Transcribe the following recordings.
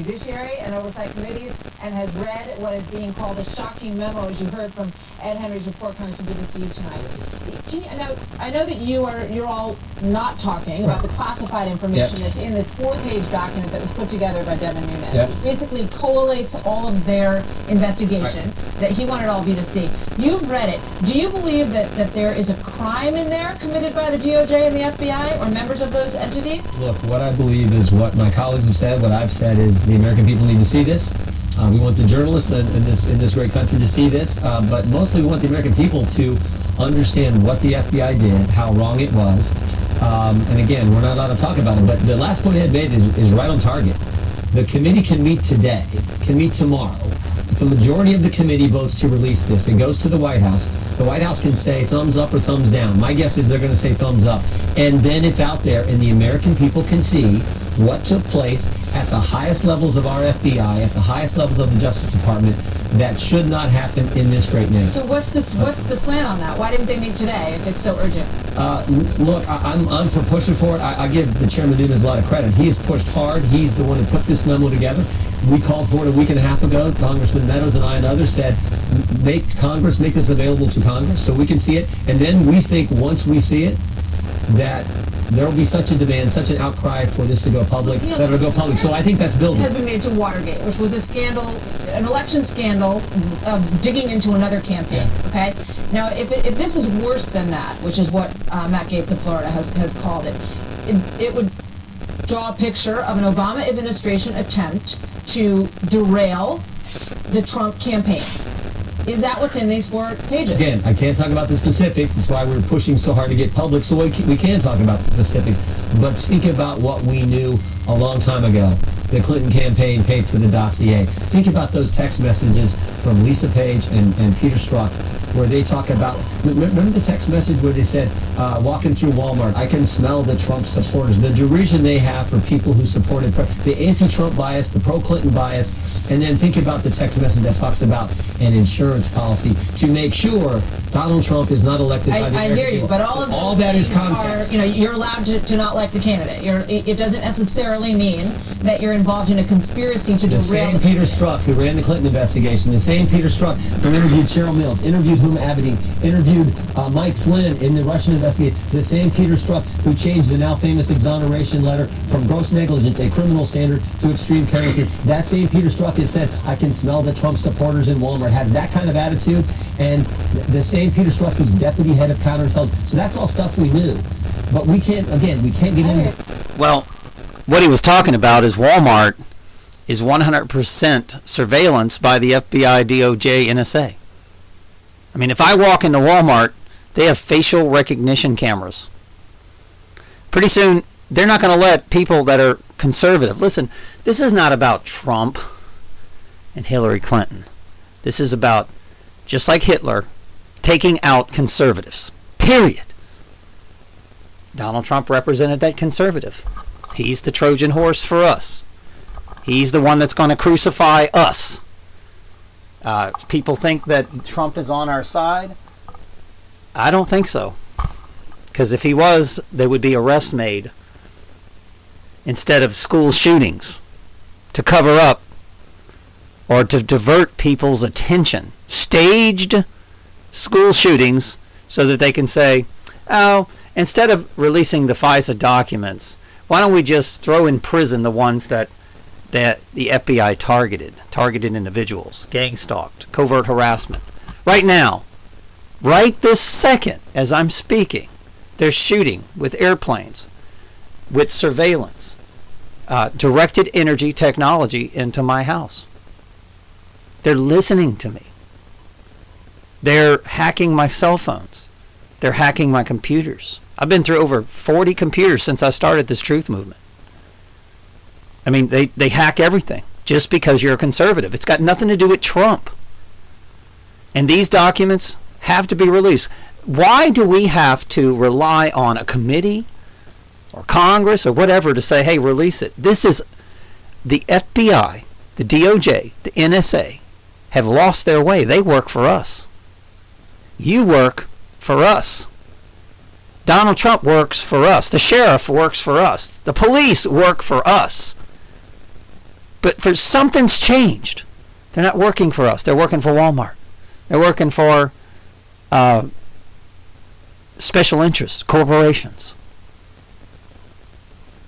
Judiciary and Oversight Committees and has read what is being called a shocking memo, as you heard from Ed Henry's report. Congressman, good to see you tonight. I know that you're all not talking about the classified information that's in this 4-page document that was put together by Devin Nunes. It basically collates all of their investigation that he wanted all of you to see. You've read it. Do you believe that there is a crime in there committed by the DOJ and the FBI or members of those entities? Look, what I believe is what my colleagues have said. What I've said is the American people need to see this. We want the journalists in this great country to see this, but mostly we want the American people to understand what the FBI did, how wrong it was. And again, we're not allowed to talk about it, but the last point Ed made is right on target. The committee can meet today, can meet tomorrow. If the majority of the committee votes to release this, it goes to the White House. The White House can say thumbs up or thumbs down. My guess is they're going to say thumbs up. And then it's out there, and the American people can see what took place at the highest levels of our FBI, at the highest levels of the Justice Department, that should not happen in this great nation. So what's the plan on that? Why didn't they meet today if it's so urgent? Look, I'm for pushing for it. I give the Chairman Nunes a lot of credit. He has pushed hard. He's the one who put this memo together. We called for it a week and a half ago. Congressman Meadows and I and others said, make this available to Congress so we can see it. And then we think once we see it, that there will be such a demand, such an outcry for this to go public, that it'll go public. So I think that's building. Has been made to Watergate, which was a scandal, an election scandal of digging into another campaign. Okay. Now, if this is worse than that, which is what Matt Gaetz of Florida has called it, it would draw a picture of an Obama administration attempt to derail the Trump campaign. Is that what's in these 4 pages? Again, I can't talk about the specifics. That's why we're pushing so hard to get public, so we can talk about the specifics. But think about what we knew a long time ago. The Clinton campaign paid for the dossier. Think about those text messages from Lisa Page and Peter Strzok, where they talk about, remember the text message where they said, walking through Walmart, I can smell the Trump supporters, the derision they have for people who supported the anti-Trump bias, the pro-Clinton bias, and then think about the text message that talks about an insurance policy to make sure Donald Trump is not elected by the American people. I hear you, but all of that is context. You're allowed to not like the candidate. It doesn't necessarily mean that you're involved in a conspiracy to derail the same Peter Strzok who ran the Clinton investigation, the same Peter Strzok who interviewed Cheryl Mills, interviewed Huma Abedin, interviewed Mike Flynn in the Russian investigation, the same Peter Strzok who changed the now famous exoneration letter from gross negligence, a criminal standard, to extreme carelessness. That same Peter Strzok has said, I can smell the Trump supporters in Walmart, has that kind of attitude, and the same Peter Strzok who's deputy head of counterintelligence. So that's all stuff we knew. But we can't get into. Well, what he was talking about is Walmart is 100% surveillance by the FBI, DOJ, NSA. I mean, if I walk into Walmart, they have facial recognition cameras. Pretty soon, they're not going to let people that are conservative. Listen, this is not about Trump and Hillary Clinton. This is about, just like Hitler, taking out conservatives. Period. Donald Trump represented that conservative. He's the Trojan horse for us. He's the one that's going to crucify us. People think that Trump is on our side. I don't think so. Because if he was, there would be arrests made instead of school shootings to cover up or to divert people's attention. Staged school shootings so that they can say, oh, instead of releasing the FISA documents, why don't we just throw in prison the ones that the FBI targeted individuals, gang stalked, covert harassment. Right now, right this second as I'm speaking, they're shooting with airplanes, with surveillance, directed energy technology into my house. They're listening to me. They're hacking my cell phones. They're hacking my computers. I've been through over 40 computers since I started this truth movement. I mean, they hack everything just because you're a conservative. It's got nothing to do with Trump. And these documents have to be released. Why do we have to rely on a committee or Congress or whatever to say, hey, release it? This is the FBI, the DOJ, the NSA have lost their way. They work for us. You work for us. Donald Trump works for us. The sheriff works for us. The police work for us. But for something's changed. They're not working for us. They're working for Walmart. They're working for special interests, corporations.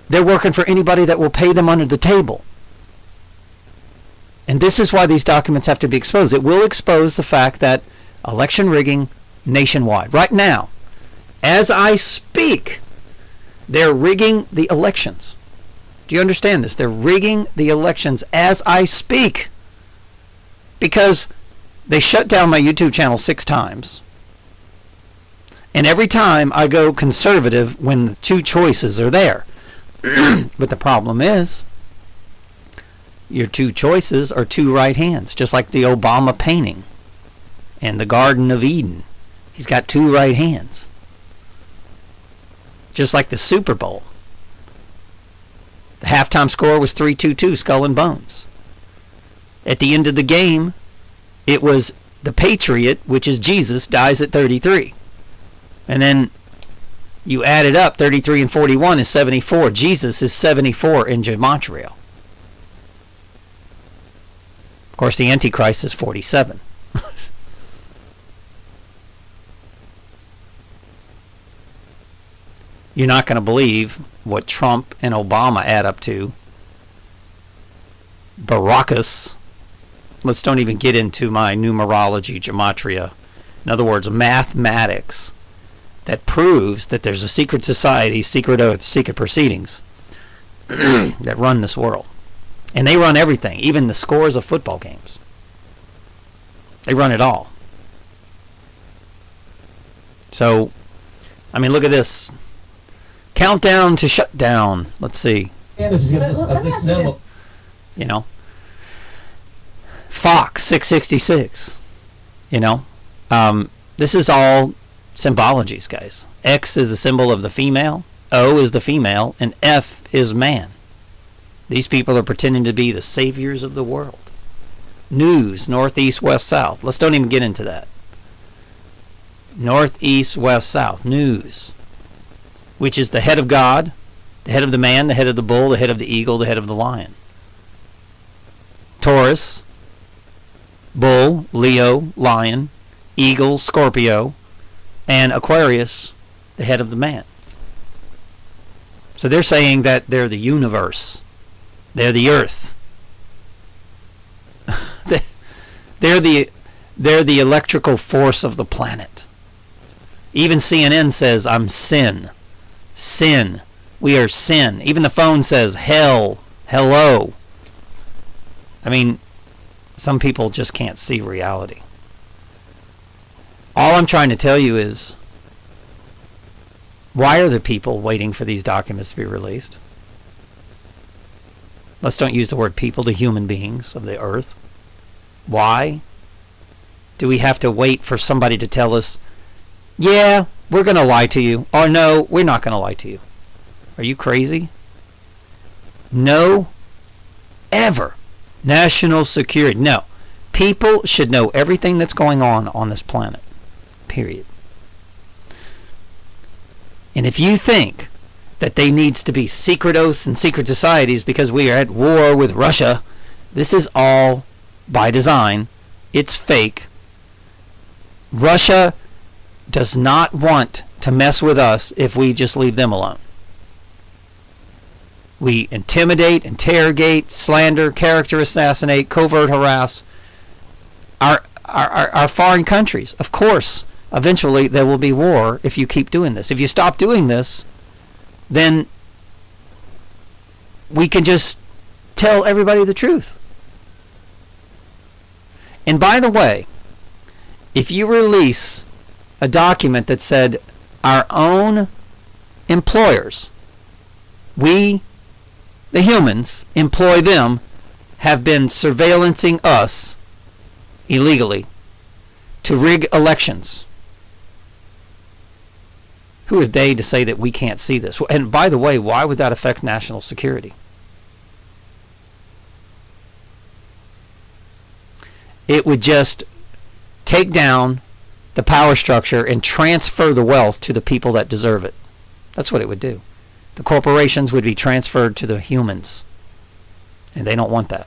They're working for anybody that will pay them under the table. And this is why these documents have to be exposed. It will expose the fact that election rigging nationwide. Right now, as I speak, they're rigging the elections. Do you understand this? They're rigging the elections as I speak. Because they shut down my YouTube channel 6 times. And every time I go conservative when the 2 choices are there. But the problem is, your 2 choices are 2 right hands, just like the Obama painting and the Garden of Eden. He's got 2 right hands. Just like the Super Bowl. The halftime score was 3-2-2, Skull and Bones. At the end of the game, it was the Patriot, which is Jesus, dies at 33. And then you add it up, 33 and 41 is 74. Jesus is 74 in gematria. Of course, the Antichrist is 47. You're not going to believe what Trump and Obama add up to. Baracus. Let's don't even get into my numerology, gematria. In other words, mathematics that proves that there's a secret society, secret oath, secret proceedings that run this world. And they run everything, even the scores of football games. They run it all. So, I mean, look at this. Countdown to shutdown. Let's see. Yeah. Let me ask you this. You know. Fox 666. You know. This is all symbologies, guys. X is the symbol of the female. O is the female. And F is man. These people are pretending to be the saviors of the world. News, northeast, west, south. Let's don't even get into that. Northeast, west, south. News. Which is the head of God, the head of the man, the head of the bull, the head of the eagle, the head of the lion. Taurus, bull, Leo, lion, eagle, Scorpio, and Aquarius, the head of the man. So they're saying that they're the universe. They're the earth. they're the electrical force of the planet. Even CNN says, I'm sin. Sin. We are sin. Even the phone says, hell. Hello. I mean, some people just can't see reality. All I'm trying to tell you is, why are the people waiting for these documents to be released? Let's don't use the word people, the human beings of the earth. Why do we have to wait for somebody to tell us, yeah, we're going to lie to you, or no, we're not going to lie to you? Are you crazy? No, ever. National security. No. People should know everything that's going on this planet. Period. And if you think that there needs to be secret oaths and secret societies because we are at war with Russia, this is all by design. It's fake. Russia does not want to mess with us if we just leave them alone. We intimidate, interrogate, slander, character assassinate, covert harass our foreign countries. Of course, eventually there will be war if you keep doing this. If you stop doing this, then we can just tell everybody the truth. And by the way, if you release a document that said our own employers, we, the humans, employ them, have been surveillancing us illegally to rig elections. Who are they to say that we can't see this? And by the way, why would that affect national security? It would just take down the power structure and transfer the wealth to the people that deserve it. That's what it would do. The corporations would be transferred to the humans. And they don't want that.